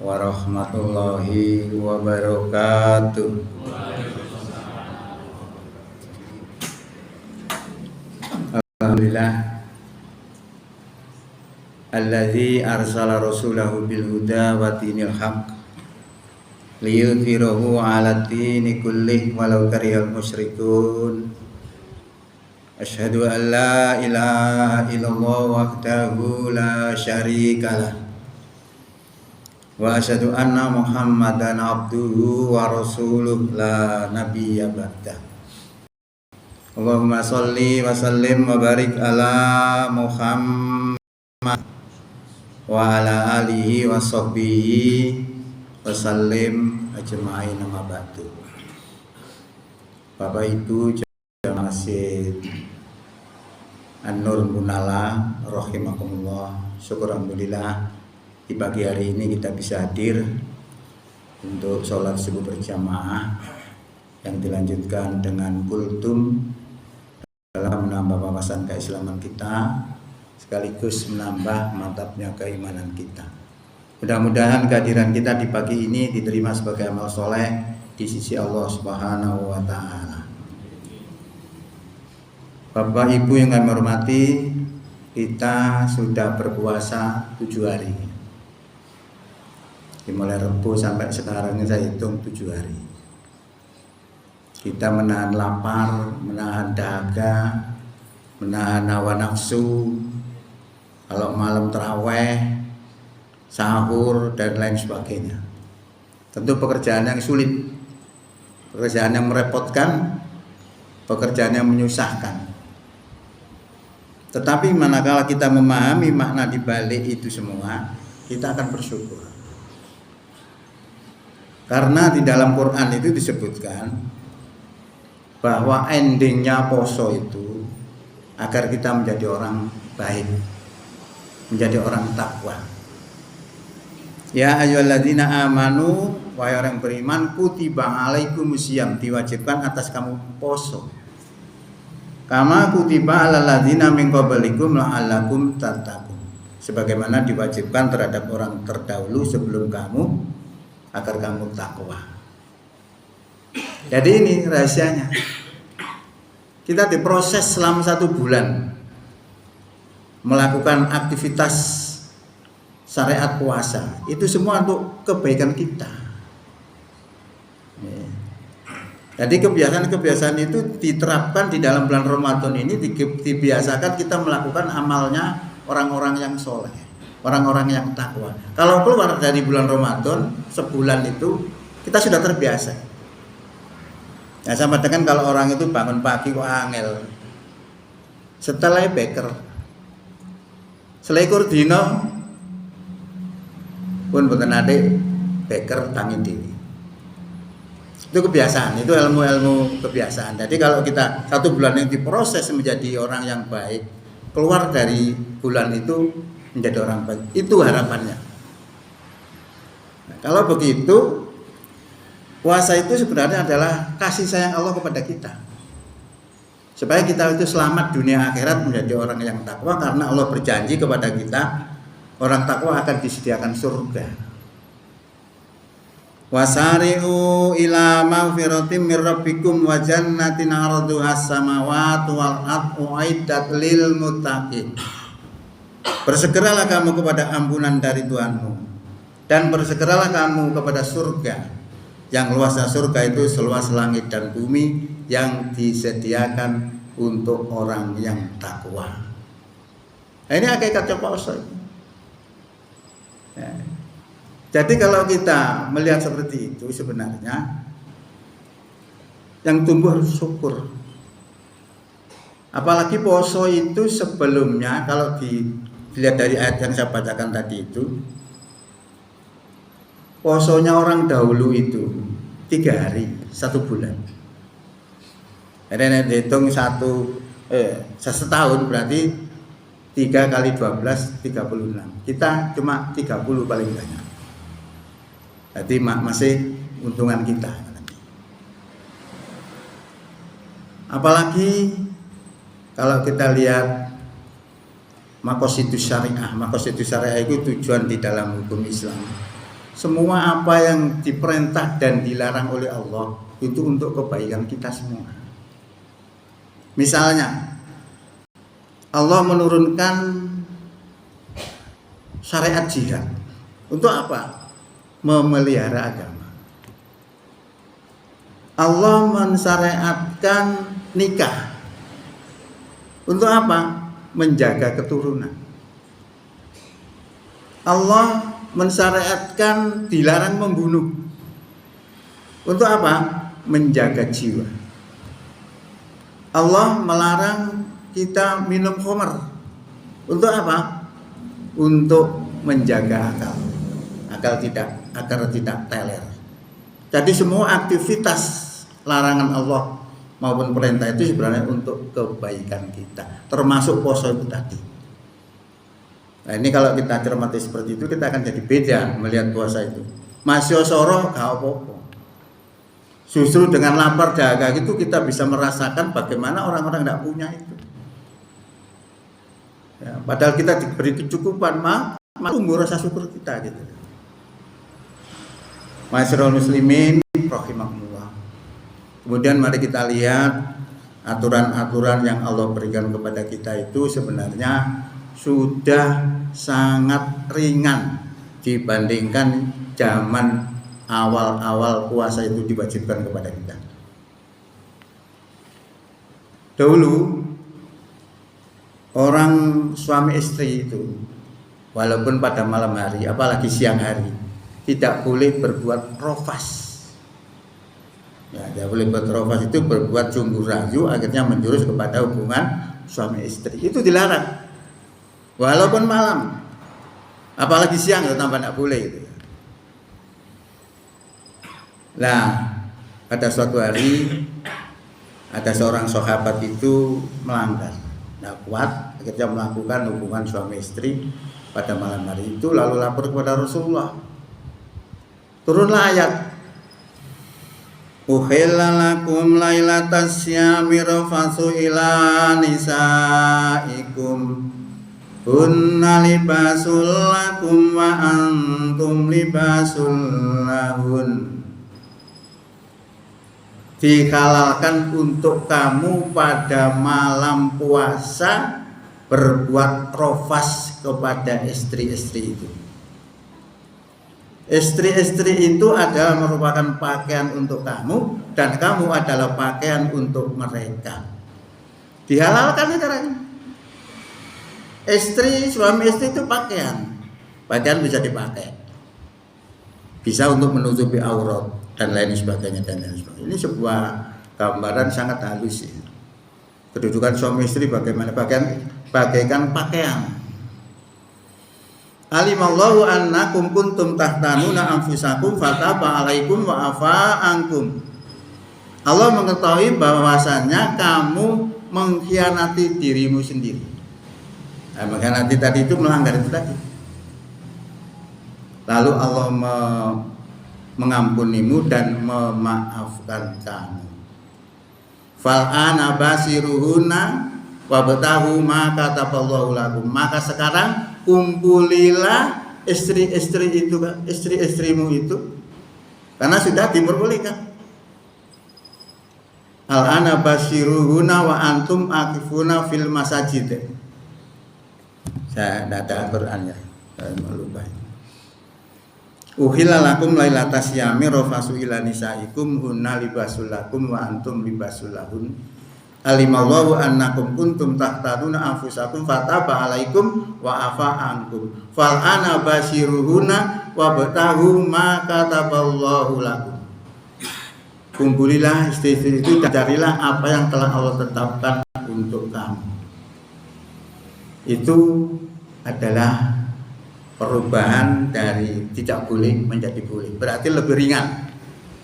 Warahmatullahi wabarakatuh. Alhamdulillah alladzi arsala rasulahu bil huda wa dinil haqq liyudhhirahu 'ala dini kullih walau karihal musyrikun. Asyhadu an la ilaha illallah wahdahu la syarikalah wa asyhadu anna Muhammadan abduhu wa rasuluh la nabiyya ba'dah. Allahumma sholli wa sallim wa barik ala Muhammad wa ala alihi wa sahbihi wa sallim ajma'in amma ba'du. Bapak Ibu jamaah Masjid An-Nur Munala rahimakumullah. Syukur alhamdulillah di pagi hari ini kita bisa hadir untuk sholat subuh berjamaah yang dilanjutkan dengan kultum dalam menambah wawasan keislaman kita sekaligus menambah mantapnya keimanan kita. Mudah-mudahan kehadiran kita di pagi ini diterima sebagai amal soleh di sisi Allah Subhanahu wa Ta'ala. Bapak Ibu yang kami hormati, kita sudah berpuasa 7 hari. Mulai Rabu sampai sekarang ini saya hitung 7 hari. Kita menahan lapar, menahan dahaga, menahan hawa nafsu. Kalau malam taraweh, sahur dan lain sebagainya. Tentu pekerjaan yang sulit, pekerjaan yang merepotkan, pekerjaan yang menyusahkan. Tetapi manakala kita memahami makna di balik itu semua, kita akan bersyukur. Karena di dalam Quran itu disebutkan bahwa endingnya poso itu agar kita menjadi orang baik, menjadi orang takwa. Ya ayyuhalladzina amanu, wahai orang beriman, kutiba alaikumusiyam, diwajibkan atas kamu poso. Kama kutiba alal ladzina min qablikum la'allakum tattaqun. Sebagaimana diwajibkan terhadap orang terdahulu sebelum kamu agar kamu takwa. Jadi ini rahasianya. Kita diproses selama 1 bulan melakukan aktivitas syariat puasa. Itu semua untuk kebaikan kita. Jadi kebiasaan-kebiasaan itu diterapkan di dalam bulan Ramadan ini, dibiasakan kita melakukan amalnya orang-orang yang soleh, orang-orang yang takwa. Kalau keluar dari bulan Ramadan sebulan itu kita sudah terbiasa. Ya sama dengan kalau orang itu bangun pagi kok angel, setelah beker, selikur dino pun boten adik beker tangi dewi. Itu kebiasaan, itu ilmu-ilmu kebiasaan. Jadi kalau kita 1 bulan ini diproses menjadi orang yang baik, keluar dari bulan itu menjadi orang baik, itu harapannya. Nah, kalau begitu, puasa itu sebenarnya adalah kasih sayang Allah kepada kita, supaya kita itu selamat dunia akhirat menjadi orang yang takwa. Karena Allah berjanji kepada kita, orang takwa akan disediakan surga. Wasari'u ila maghfiratin mir rabbikum wa jannatin 'arduhas samawati wal ardu uiddat lil muttaqin. Bersegeralah kamu kepada ampunan dari Tuhanmu, dan bersegeralah kamu kepada surga yang luasnya surga itu seluas langit dan bumi, yang disediakan untuk orang yang takwa. Nah, ini hakikat puasa. Ya. Jadi kalau kita melihat seperti itu, sebenarnya yang tumbuh harus syukur. Apalagi poso itu sebelumnya, kalau dilihat dari ayat yang saya bacakan tadi itu, posonya orang dahulu itu 3 hari 1 bulan. Jadi dihitung setahun berarti 3 kali 12 36. Kita cuma 30 paling banyak. Jadi masih untungan kita. Apalagi kalau kita lihat maqasidus syariah. Maqasidus syariah itu tujuan di dalam hukum Islam. Semua apa yang diperintah dan dilarang oleh Allah itu untuk kebaikan kita semua. Misalnya Allah menurunkan syariat jihad. Untuk apa? Memelihara agama. Allah mensyariatkan nikah. Untuk apa? Menjaga keturunan. Allah mensyariatkan dilarang membunuh. Untuk apa? Menjaga jiwa. Allah melarang kita minum khamar. Untuk apa? Untuk menjaga akal. Agar tidak teler. Jadi semua aktivitas larangan Allah maupun perintah itu sebenarnya untuk kebaikan kita, termasuk poso itu tadi. Nah ini kalau kita cermati seperti itu, kita akan jadi beda melihat puasa itu. Masih soro gak apa-apa. Justru dengan lapar dahaga itu kita bisa merasakan bagaimana orang-orang tidak punya itu. Ya, padahal kita diberi kecukupan, tumbuh rasa syukur kita gitu. Masyarul muslimin rahimakumullah. Kemudian mari kita lihat aturan-aturan yang Allah berikan kepada kita itu sebenarnya sudah sangat ringan dibandingkan zaman awal-awal puasa itu diwajibkan kepada kita. Dahulu orang suami istri itu walaupun pada malam hari apalagi siang hari tidak boleh berbuat rofas. Ya, tidak boleh berbuat rofas itu berbuat sungguh rayu akhirnya menjurus kepada hubungan suami istri. Itu dilarang. Walaupun malam. Apalagi siang itu tambah tidak boleh itu. Nah, pada suatu hari ada seorang sahabat itu melanggar. Tidak kuat akhirnya melakukan hubungan suami istri pada malam hari itu lalu lapor kepada Rasulullah. Turunlah ayat Uhilla lakum lailatas syami rafasu ila nisaikum hunna libasul lakum wa antum libasul lahun. Dihalalkan untuk kamu pada malam puasa berbuat rofas kepada istri-istri itu. Istri-istri itu adalah merupakan pakaian untuk kamu dan kamu adalah pakaian untuk mereka. Dihalalkan caranya. Suami istri itu pakaian. Pakaian bisa dipakai. Bisa untuk menutupi aurat dan lain sebagainya dan lain sebagainya. Ini sebuah gambaran sangat halus ya. Kedudukan suami istri bagaimana bagaikan pakaian. Alimallahu annakum kuntum tahtanuna anfusakum fataba alaikum wa afa ankum. Allah mengetahui bahwasannya kamu mengkhianati dirimu sendiri. Nah, mengkhianati tadi itu melanggar itu tadi. Lalu Allah mengampunimu dan memaafkan kamu. Fal'ana basiruhunna wabtahu ma kataballahu lakum. Maka sekarang kumpulilah istri-istrimu itu karena sudah diperbolehkan. Al-ana basiruhuna wa antum akifuna fil masajid. Saya tidak ada Al-Qur'annya, saya lupa. Uhilla lakum lailatas syami rafasu ila nisaikum hunna libasul lakum wa antum libasul lahun. Alimallahu annakum kuntum tahtaruna anfusakum fataba alaikum wa afa ankum fal ana basiruhuna wa batahu ma kataballahu lakum. Kumpulilah istri-istri itu dan carilah apa yang telah Allah tetapkan untuk kamu. Itu adalah perubahan dari tidak boleh menjadi boleh. Berarti lebih ringan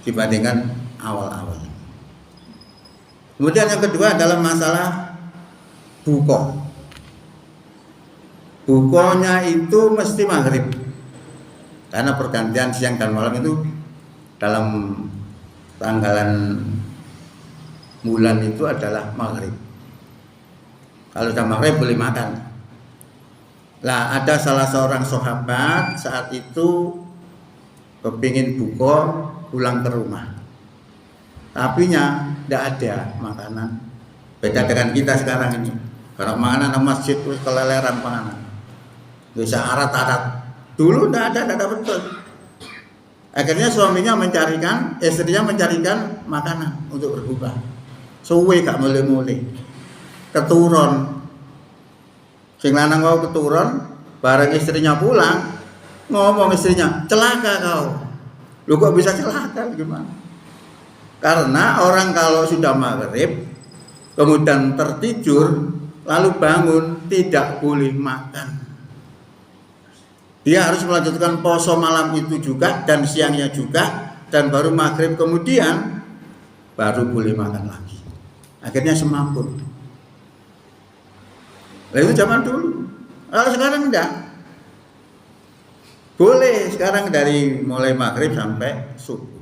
dibandingkan awal-awal. Kemudian yang kedua adalah masalah buko. Bukonya itu mesti maghrib. Karena pergantian siang dan malam itu dalam tanggalan bulan itu adalah maghrib. Kalau sudah maghrib boleh makan. Lah ada salah seorang sahabat saat itu kepingin buka pulang ke rumah, tapi tidak ada makanan. Beda dengan kita sekarang ini, kalau makanan di masjid terus keleleran makanan, bisa arat-arat. Dulu tidak ada betul. Akhirnya suaminya istrinya mencarikan makanan untuk berbuka. Suwe gak mulai-mulai, keturun. Sing lanang mau keturun, bareng istrinya pulang, ngomong istrinya, celaka kau. Lu kok bisa celaka gimana? Karena orang kalau sudah maghrib, kemudian tertidur, lalu bangun, tidak boleh makan. Dia harus melanjutkan poso malam itu juga dan siangnya juga, dan baru maghrib kemudian baru boleh makan lagi. Akhirnya semaput. Nah, itu zaman dulu. Kalau sekarang enggak. Boleh sekarang dari mulai maghrib sampai subuh.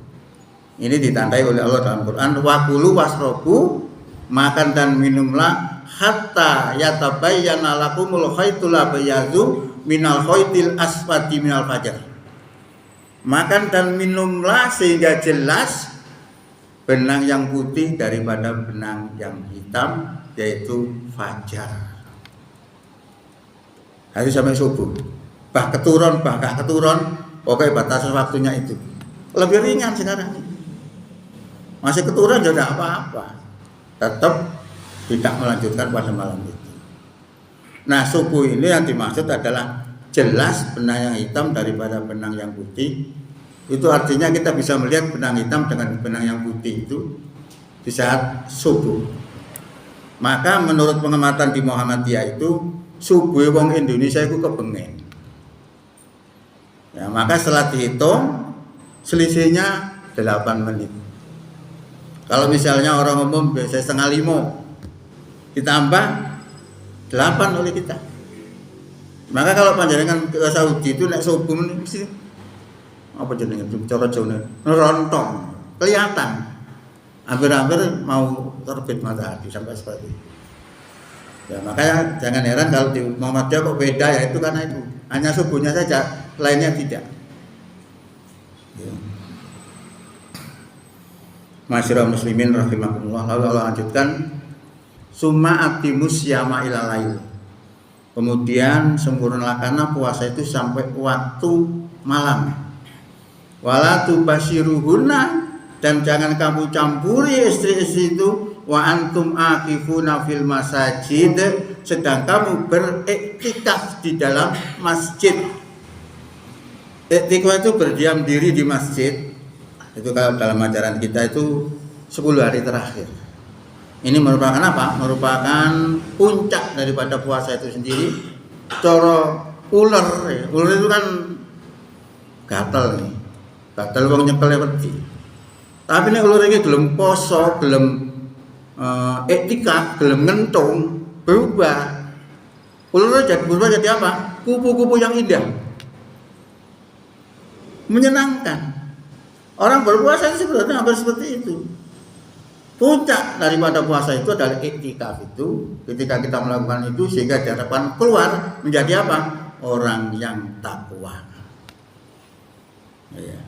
Ini ditandai oleh Allah dalam Quran. Wakulu wasrobu, makan dan minumlah hatta yatabayyana lakumul khaytul abyadzu minal khaytil aswadi minal fajar. Makan dan minumlah sehingga jelas benang yang putih daripada benang yang hitam, yaitu fajar. Hari sampai subuh. Bah keturun, bah gak keturun, pokoknya batas waktunya itu. Lebih ringan sekarang. Masih keturun ya tidak apa-apa. Tetap tidak melanjutkan pada malam itu. Nah, subuh ini yang dimaksud adalah jelas benang yang hitam daripada benang yang putih. Itu artinya kita bisa melihat benang hitam dengan benang yang putih itu di saat subuh. Maka menurut pengamatan di Muhammadiyah itu subuh wong Indonesia itu kebengen. Ya, maka setelah dihitung selisihnya 8 menit. Kalau misalnya orang umum biasanya 4:30, ditambah 8 oleh kita. Maka kalau panjenengan ke Saudi itu naik subuh mesti apa jenenge cara jone rontong, kelihatan. Hampir-hampir mau terbit matahari sampai seperti itu. Ya, makanya jangan heran kalau di Muhammadiyah kok beda, ya itu karena itu. Hanya subuhnya saja, lainnya tidak. Ya. Masyarakat muslimin rahimahumullah. Lalu Allah lanjutkan, summa atimus yama ilal lail. Kemudian sempurnakanlah puasa itu sampai waktu malam. Wala tubasyiruhunna, dan jangan kamu campuri istri-istri itu, wa antum aqifuna fil masajid, sedang kamu beriktikaf di dalam masjid. Iktikaf itu berdiam diri di masjid. Itu kalau dalam ajaran kita itu 10 hari terakhir. Ini merupakan apa? Merupakan puncak daripada puasa itu sendiri. Coro ular, ular itu kan gatel nih. Gatel wong nyekel wedi. Tapi nek ular iki gelem poso, gelem iktikaf, gelem ngentung, berubah. Ular jadi apa? Kupu-kupu yang indah. Menyenangkan. Orang berpuasa itu sebenarnya hampir seperti itu. Puncak daripada puasa itu adalah iktikaf itu. Ketika kita melakukan itu sehingga di hadapan keluar menjadi apa? Orang yang takwa. Ya.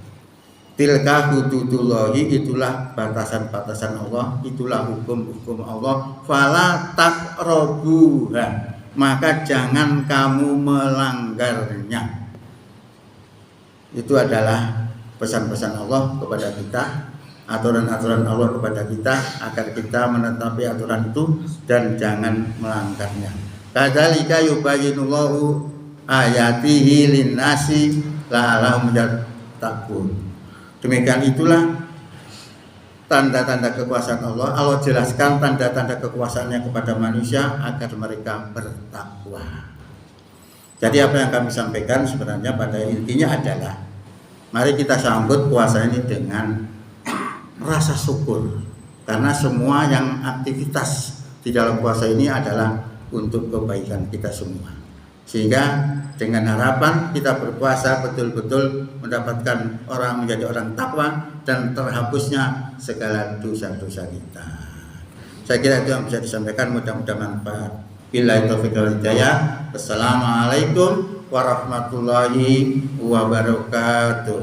Tilka hududullahi, itulah batasan-batasan Allah, itulah hukum-hukum Allah. Fala taqrabuha, maka jangan kamu melanggarnya. Itu adalah pesan-pesan Allah kepada kita, aturan-aturan Allah kepada kita, agar kita menetapi aturan itu dan jangan melanggarnya. Kadzalika yubayyinullahu ayatihi linnasi la'allahum yattaqun. Demikian itulah tanda-tanda kekuasaan Allah. Allah jelaskan tanda-tanda kekuasaannya kepada manusia agar mereka bertakwa. Jadi apa yang kami sampaikan sebenarnya pada intinya adalah, mari kita sambut puasa ini dengan rasa syukur, karena semua yang aktivitas di dalam puasa ini adalah untuk kebaikan kita semua. Sehingga dengan harapan kita berpuasa betul-betul mendapatkan menjadi orang takwa dan terhapusnya segala dosa-dosa kita. Saya kira itu yang bisa disampaikan, mudah-mudahan manfaat. Billahi taufiq wal hidayah. Wassalamualaikum warahmatullahi wabarakatuh.